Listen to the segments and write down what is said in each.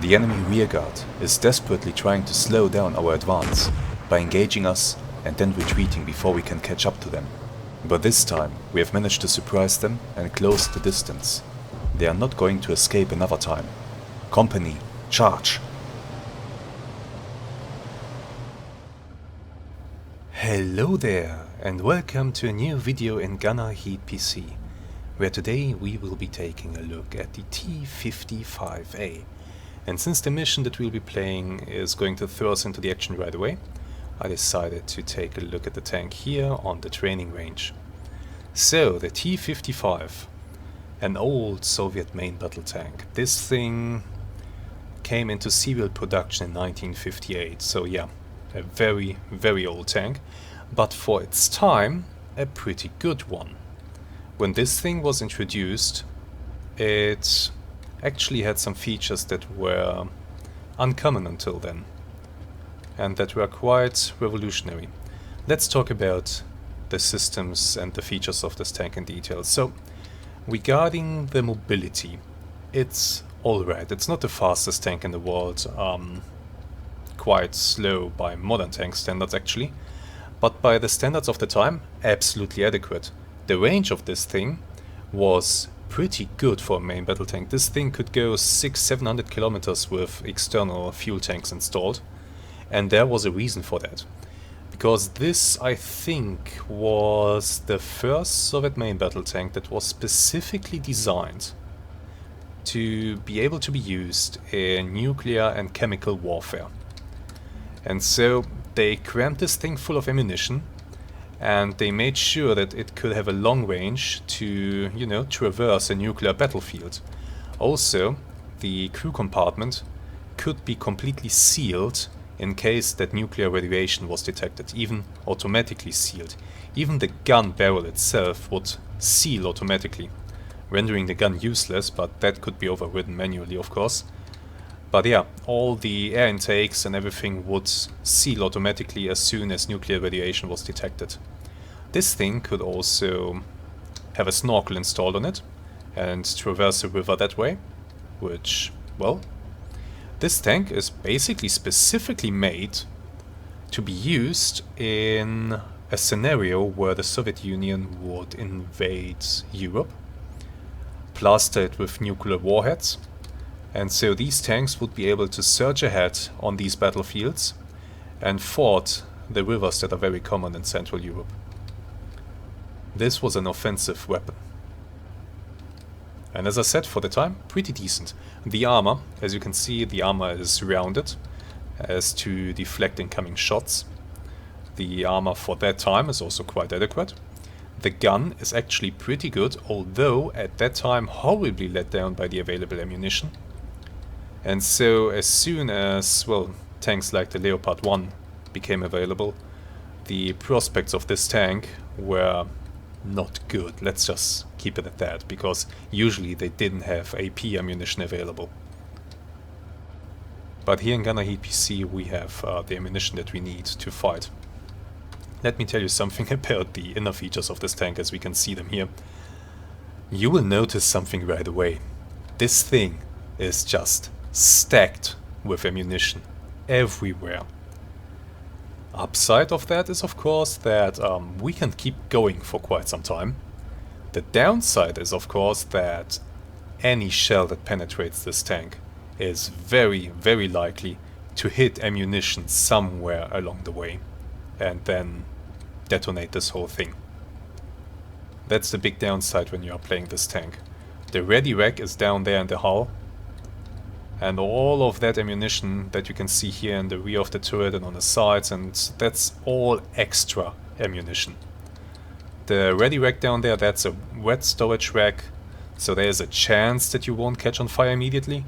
The enemy rearguard is desperately trying to slow down our advance by engaging us and then retreating before we can catch up to them. But this time we have managed to surprise them and close the distance. They are not going to escape another time. Company, charge! Hello there and welcome to a new video in GHPC, where today we will be taking a look at the T-55A. And since the mission that we'll be playing is going to throw us into the action right away, I decided to take a look at the tank here on the training range. So, the T-55, an old Soviet main battle tank. This thing came into serial production in 1958, so yeah, a very, very old tank, but for its time, a pretty good one. When this thing was introduced, it actually had some features that were uncommon until then, and that were quite revolutionary. Let's talk about the systems and the features of this tank in detail. So, regarding the mobility, it's alright. It's not the fastest tank in the world, quite slow by modern tank standards actually, but by the standards of the time, absolutely adequate. The range of this thing was pretty good for a main battle tank. This thing could go 600-700 kilometers with external fuel tanks installed, and there was a reason for that. Because this, I think, was the first Soviet main battle tank that was specifically designed to be able to be used in nuclear and chemical warfare. And so they crammed this thing full of ammunition, and they made sure that it could have a long range to, you know, traverse a nuclear battlefield. Also, the crew compartment could be completely sealed in case that nuclear radiation was detected, even automatically sealed. Even the gun barrel itself would seal automatically, rendering the gun useless, but that could be overridden manually, of course. But yeah, all the air intakes and everything would seal automatically as soon as nuclear radiation was detected. This thing could also have a snorkel installed on it and traverse a river that way, which, well, this tank is basically specifically made to be used in a scenario where the Soviet Union would invade Europe, plaster it with nuclear warheads, and so these tanks would be able to surge ahead on these battlefields and ford the rivers that are very common in Central Europe. This was an offensive weapon. And as I said, for the time, pretty decent. The armor, as you can see, the armor is rounded as to deflect incoming shots. The armor for that time is also quite adequate. The gun is actually pretty good, although at that time horribly let down by the available ammunition. And so as soon as, well, tanks like the Leopard 1 became available, the prospects of this tank were not good. Let's just keep it at that, because usually they didn't have AP ammunition available. But here in GHPC we have the ammunition that we need to fight. Let me tell you something about the inner features of this tank as we can see them here. You will notice something right away. This thing is just stacked with ammunition everywhere. Upside of that is of course that we can keep going for quite some time. The downside is of course that any shell that penetrates this tank is very, very likely to hit ammunition somewhere along the way and then detonate this whole thing. That's the big downside when you are playing this tank. The ready rack is down there in the hull, and all of that ammunition that you can see here in the rear of the turret and on the sides, and that's all extra ammunition. The ready rack down there, that's a wet storage rack, so there's a chance that you won't catch on fire immediately,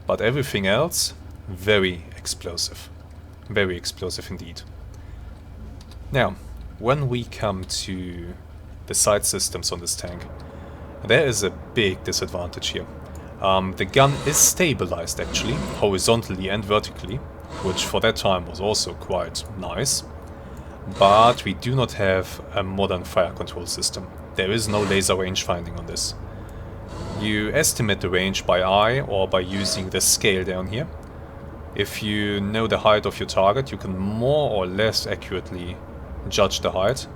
but everything else, very explosive. Very explosive indeed. Now, when we come to the sight systems on this tank, there is a big disadvantage here. The gun is stabilized actually, horizontally and vertically, which for that time was also quite nice. But we do not have a modern fire control system. There is no laser range finding on this. You estimate the range by eye or by using the scale down here. If you know the height of your target, you can more or less accurately judge the height.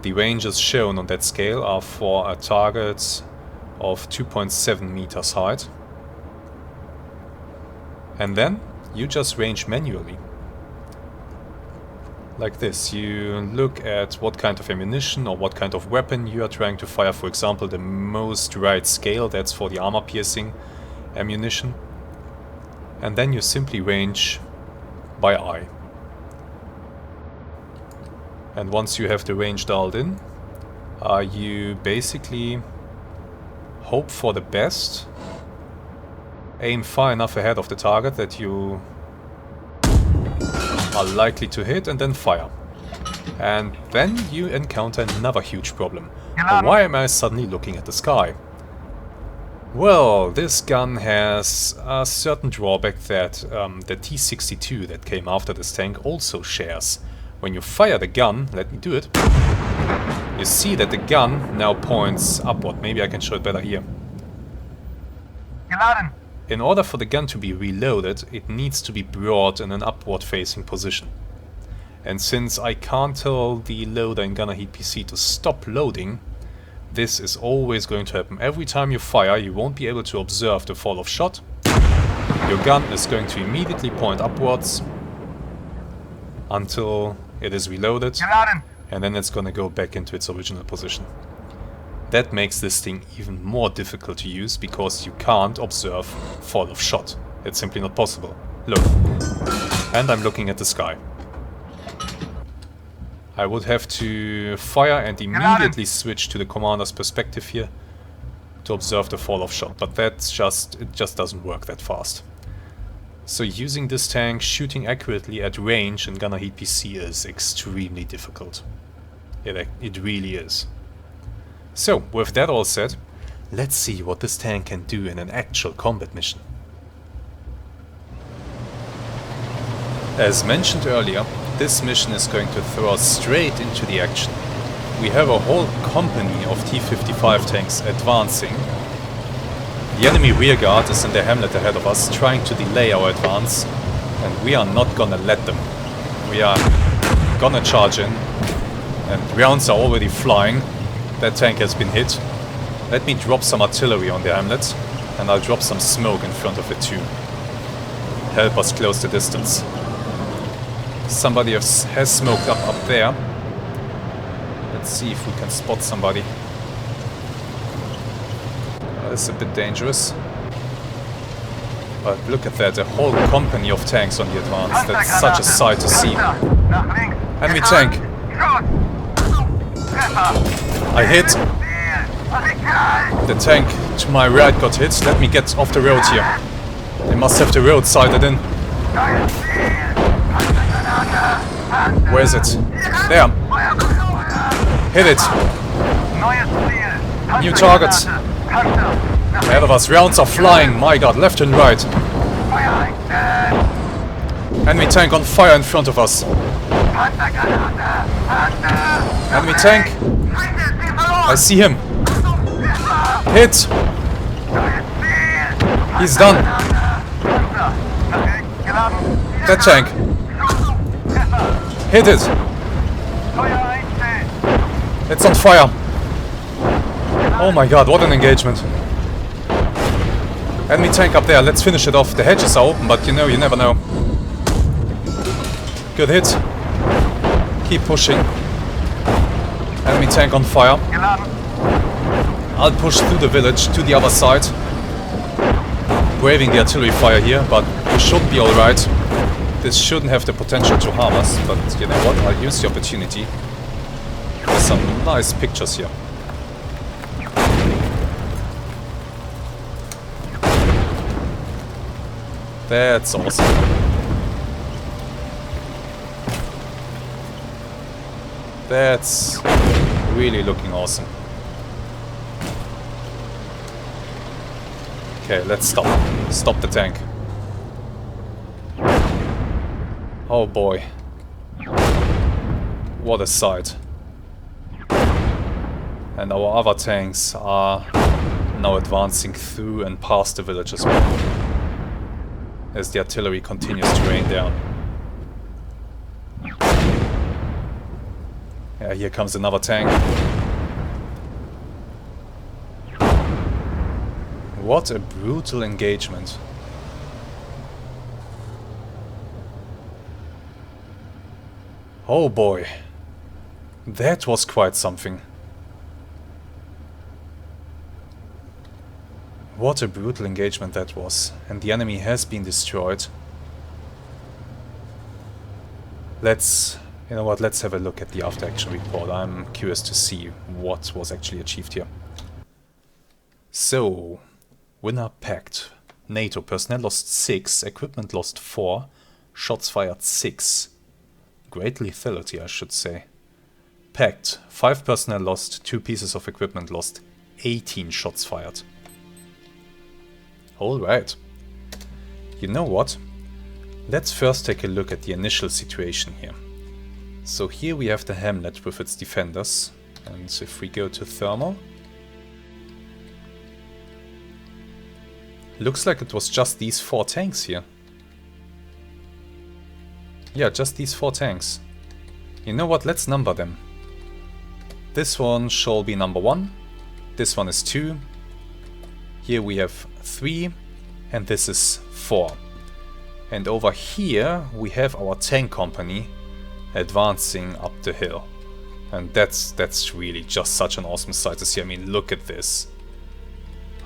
The ranges shown on that scale are for a target of 2.7 meters height. And then you just range manually. Like this, you look at what kind of ammunition or what kind of weapon you are trying to fire. For example, the most right scale, that's for the armor-piercing ammunition. And then you simply range by eye. And once you have the range dialed in, you basically hope for the best, aim far enough ahead of the target that you are likely to hit, and then fire. And then you encounter another huge problem. Why am I suddenly looking at the sky? Well, this gun has a certain drawback that the T-62 that came after this tank also shares. When you fire the gun, let me do it, you see that the gun now points upward. Maybe I can show it better here. In order for the gun to be reloaded, it needs to be brought in an upward-facing position. And since I can't tell the loader in Gunner Heat PC to stop loading, this is always going to happen. Every time you fire, you won't be able to observe the fall of shot. Your gun is going to immediately point upwards until it is reloaded, and then it's going to go back into its original position. That makes this thing even more difficult to use, because you can't observe fall of shot. It's simply not possible. Look. And I'm looking at the sky. I would have to fire and immediately switch to the commander's perspective here to observe the fall of shot, but it just doesn't work that fast. So using this tank, shooting accurately at range in Gunner Heat PC is extremely difficult. It really is. So, with that all said, let's see what this tank can do in an actual combat mission. As mentioned earlier, this mission is going to throw us straight into the action. We have a whole company of T-55 tanks advancing. The enemy rearguard is in their hamlet ahead of us, trying to delay our advance, and we are not gonna let them. We are gonna charge in, and rounds are already flying. That tank has been hit. Let me drop some artillery on the hamlet, and I'll drop some smoke in front of it too. Help us close the distance. Somebody has smoked up there. Let's see if we can spot somebody. That's a bit dangerous. But look at that, a whole company of tanks on the advance. That's such a sight to see. Enemy tank! I hit. The tank to my right got hit. Let me get off the road here. They must have the road sighted in. Where is it? There. Hit it. New targets. Ahead of us, rounds are flying. My god, left and right. Enemy tank on fire in front of us. Enemy tank. I see him. Hit. He's done. That tank. Hit it. It's on fire. Oh my god, what an engagement. Enemy tank up there, let's finish it off. The hedges are open, but you know, you never know. Good hit. Keep pushing. Enemy tank on fire. I'll push through the village to the other side. Braving the artillery fire here, but we should be alright. This shouldn't have the potential to harm us, but you know what, I'll use the opportunity. There's some nice pictures here. That's awesome. That's really looking awesome. Okay, let's stop. Stop the tank. Oh boy. What a sight. And our other tanks are now advancing through and past the village as well, as the artillery continues to rain down. Yeah, here comes another tank. What a brutal engagement. Oh boy, that was quite something. What a brutal engagement that was, and the enemy has been destroyed. You know what, let's have a look at the after-action report. I'm curious to see what was actually achieved here. So, winner packed. NATO, personnel lost 6, equipment lost 4, shots fired 6. Great lethality, I should say. Packed, 5 personnel lost, 2 pieces of equipment lost, 18 shots fired. Alright. You know what? Let's first take a look at the initial situation here. So here we have the hamlet with its defenders, and if we go to thermal, looks like it was just these 4 tanks here. Yeah, just these 4 tanks. You know what, let's number them. This one shall be number 1, this one is 2, here we have 3, and this is 4. And over here we have our tank company advancing up the hill. And that's really just such an awesome sight to see. I mean, look at this.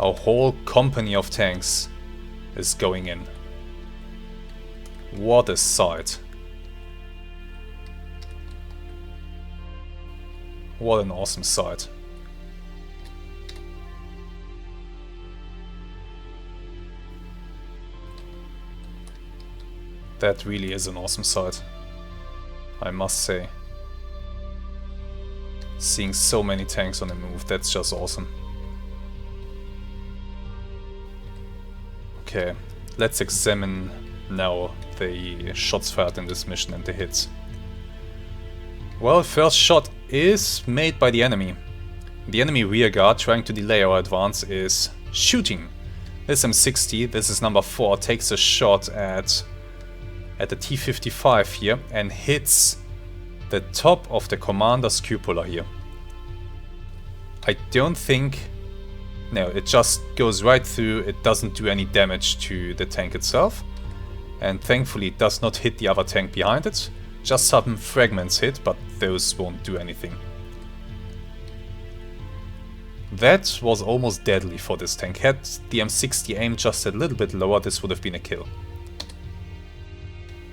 Our whole company of tanks is going in. What a sight. What an awesome sight. That really is an awesome sight, I must say. Seeing so many tanks on the move, that's just awesome. Okay, let's examine now the shots fired in this mission and the hits. Well, first shot is made by the enemy. The enemy rearguard trying to delay our advance is shooting. This M60, this is number 4, takes a shot at the T-55 here and hits the top of the commander's cupola here. I don't think... No, it just goes right through, it doesn't do any damage to the tank itself. And thankfully it does not hit the other tank behind it. Just some fragments hit, but those won't do anything. That was almost deadly for this tank. Had the M60 aimed just a little bit lower, this would have been a kill.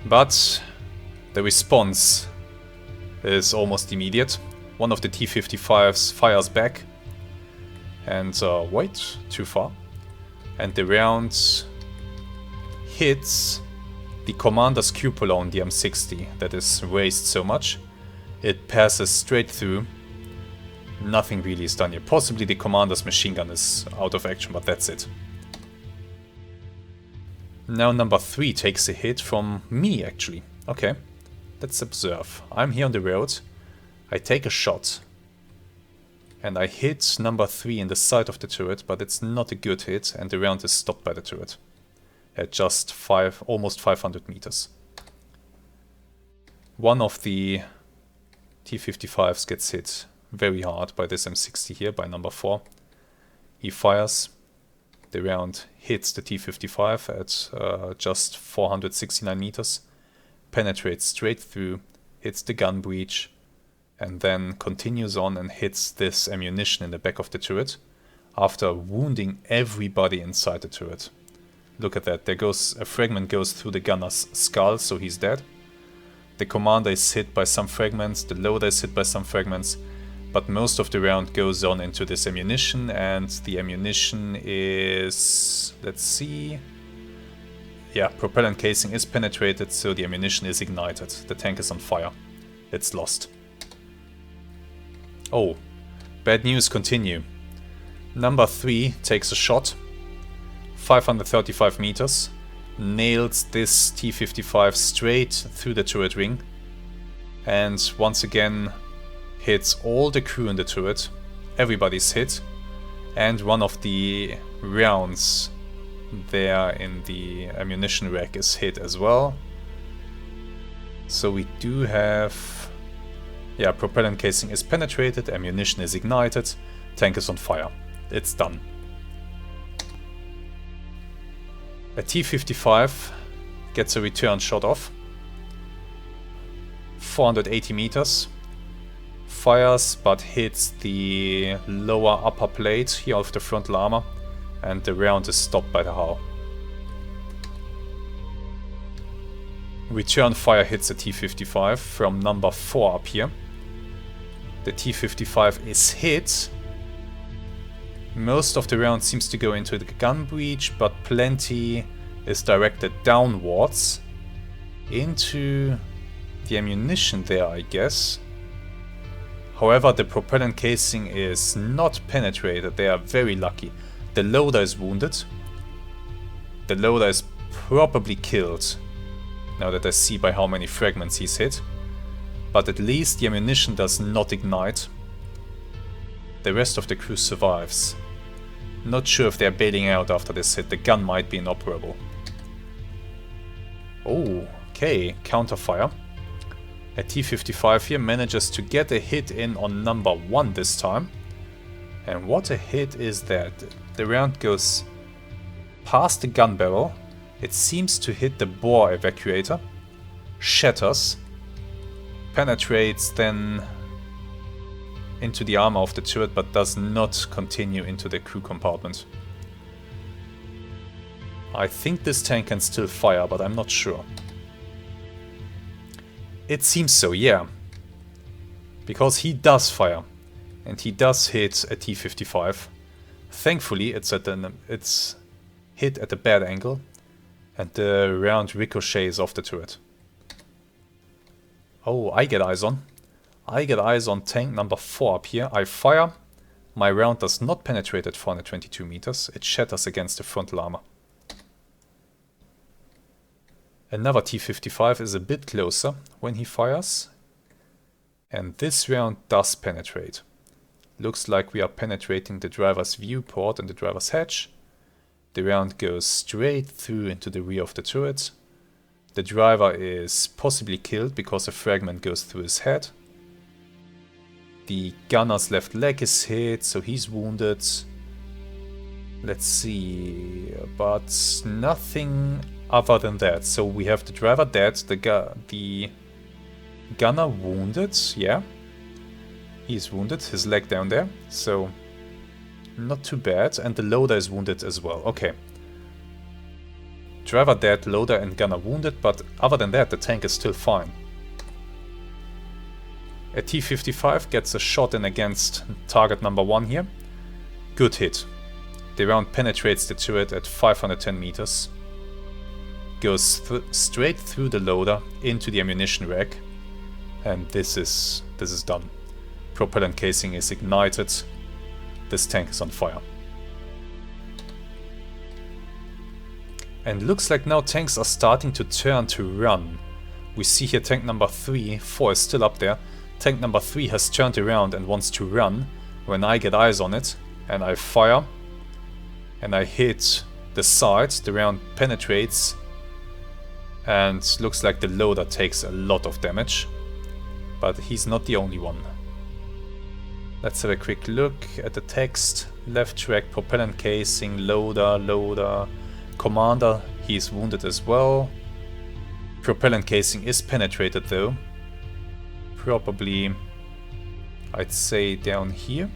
But the response is almost immediate. One of the T-55s fires back. And wait, too far. And the round hits the commander's cupola on the M60 that is raised so much. It passes straight through. Nothing really is done here. Possibly the commander's machine gun is out of action, but that's it. Now number 3 takes a hit from me, actually. Okay, let's observe. I'm here on the road. I take a shot. And I hit number 3 in the side of the turret, but it's not a good hit, and the round is stopped by the turret. At just almost 500 meters. One of the T-55s gets hit very hard by this M60 here, by number 4. He fires. The round hits the T-55 at just 469 meters, penetrates straight through, hits the gun breech, and then continues on and hits this ammunition in the back of the turret, after wounding everybody inside the turret. Look at that, a fragment goes through the gunner's skull, so he's dead. The commander is hit by some fragments, the loader is hit by some fragments, but most of the round goes on into this ammunition, and the ammunition is... let's see... yeah, propellant casing is penetrated, so the ammunition is ignited. The tank is on fire. It's lost. Oh, bad news continue. Number 3 takes a shot. 535 meters. Nails this T-55 straight through the turret ring. And once again hits all the crew in the turret. Everybody's hit. And one of the rounds there in the ammunition rack is hit as well. So we do have... yeah, propellant casing is penetrated, ammunition is ignited, tank is on fire. It's done. A T-55 gets a return shot off. 480 meters. Fires but hits the lower upper plate here of the frontal armor, and the round is stopped by the hull. Return fire hits the T-55 from number 4 up here. The T-55 is hit. Most of the round seems to go into the gun breech, but plenty is directed downwards into the ammunition there, I guess. However, the propellant casing is not penetrated. They are very lucky. The loader is wounded. The loader is probably killed, now that I see by how many fragments he's hit. But at least the ammunition does not ignite. The rest of the crew survives. Not sure if they're bailing out after this hit. The gun might be inoperable. Oh, okay, counterfire. A T-55 here manages to get a hit in on number 1 this time. And what a hit is that. The round goes past the gun barrel. It seems to hit the bore evacuator. Shatters. Penetrates then into the armor of the turret, but does not continue into the crew compartment. I think this tank can still fire, but I'm not sure. It seems so, yeah. Because he does fire. And he does hit a T-55. Thankfully, it's hit at a bad angle. And the round ricochets off the turret. Oh, I get eyes on. I get eyes on tank number 4 up here. I fire. My round does not penetrate at 422 meters. It shatters against the frontal armor. Another T-55 is a bit closer when he fires. And this round does penetrate. Looks like we are penetrating the driver's viewport and the driver's hatch. The round goes straight through into the rear of the turret. The driver is possibly killed because a fragment goes through his head. The gunner's left leg is hit, so he's wounded. Let's see, but nothing other than that. So we have the driver dead, the gunner wounded, yeah. He's wounded, his leg down there, so not too bad. And the loader is wounded as well, okay. Driver dead, loader and gunner wounded, but other than that the tank is still fine. A T-55 gets a shot in against target number 1 here. Good hit. The round penetrates the turret at 510 meters. Goes straight through the loader into the ammunition rack. And this is done. Propellant casing is ignited. This tank is on fire. And looks like now tanks are starting to turn to run. We see here tank number 3, 4 is still up there. Tank number 3 has turned around and wants to run. When I get eyes on it and I fire and I hit the side, the round penetrates and looks like the loader takes a lot of damage. But he's not the only one. Let's have a quick look at the text. Left track, propellant casing, loader. Commander, he's wounded as well. Propellant casing is penetrated though. Probably, I'd say down here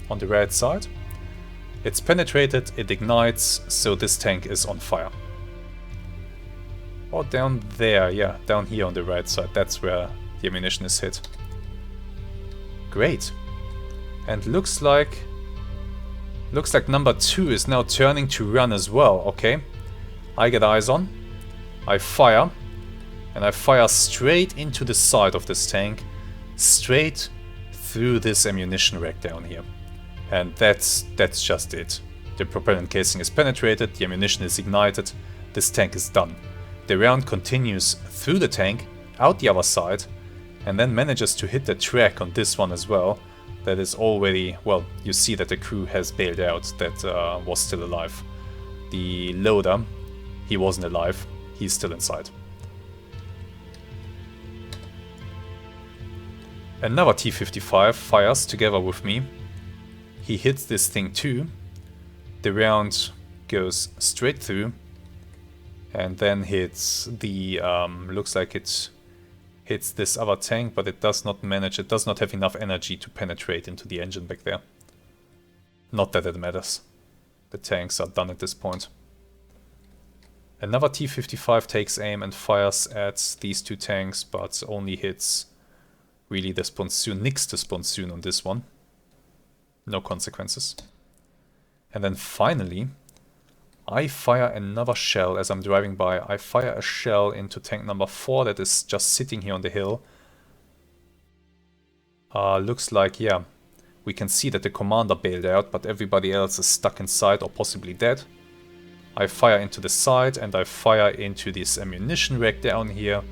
on the right side. It's penetrated, it ignites, so this tank is on fire. Or down there, yeah, down here on the right side, that's where the ammunition is hit. Great. And looks like number 2 is now turning to run as well, okay. I get eyes on, I fire, and I fire straight into the side of this tank, straight through this ammunition rack down here. And that's just it. The propellant casing is penetrated, the ammunition is ignited, this tank is done. The round continues through the tank, out the other side, and then manages to hit the track on this one as well. that is already, well, you see that the crew has bailed out that was still alive. The loader, he wasn't alive, he's still inside. Another T-55 fires together with me. He hits this thing too. The round goes straight through and then hits the, looks like it hits this other tank, but it does not manage, it does not have enough energy to penetrate into the engine back there. Not that it matters. The tanks are done at this point. Another T-55 takes aim and fires at these two tanks, but only hits really the sponsoon, nicks the sponsoon on this one. No consequences. And then finally, I fire another shell as I'm driving by. I fire a shell into tank number 4 that is just sitting here on the hill. Looks like, yeah, we can see that the commander bailed out, but everybody else is stuck inside or possibly dead. I fire into the side and I fire into this ammunition rack down here,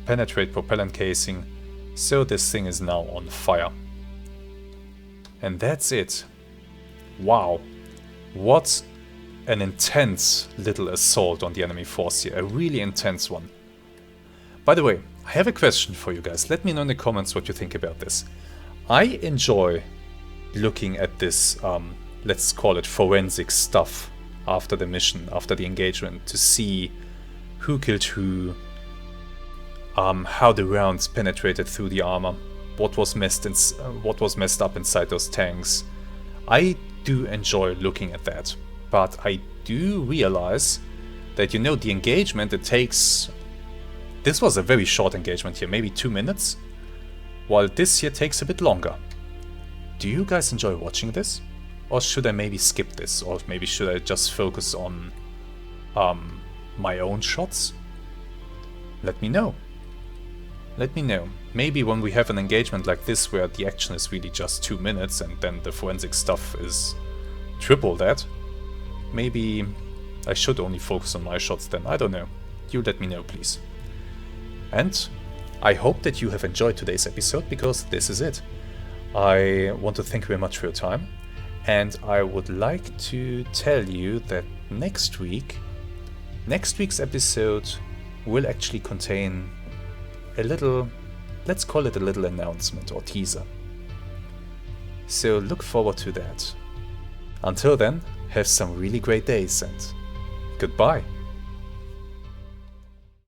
penetrate propellant casing, so this thing is now on fire. And that's it. Wow, what an intense little assault on the enemy force here, a really intense one. By the way, I have a question for you guys. Let me know in the comments what you think about this. I enjoy looking at this, let's call it forensic stuff after the mission, after the engagement, to see who killed who, how the rounds penetrated through the armor, what was messed up inside those tanks. I do enjoy looking at that, but I do realize that, you know, the engagement, it takes... This was a very short engagement here, maybe 2 minutes, while this here takes a bit longer. Do you guys enjoy watching this? Or should I maybe skip this? Or maybe should I just focus on my own shots? Let me know. Let me know. Maybe when we have an engagement like this where the action is really just 2 minutes and then the forensic stuff is triple that, maybe I should only focus on my shots then. I don't know. You let me know, please. And I hope that you have enjoyed today's episode, because this is it. I want to thank you very much for your time, and I would like to tell you that next week's episode will actually contain a little, let's call it a little announcement or teaser. So look forward to that. Until then, have some really great days and goodbye.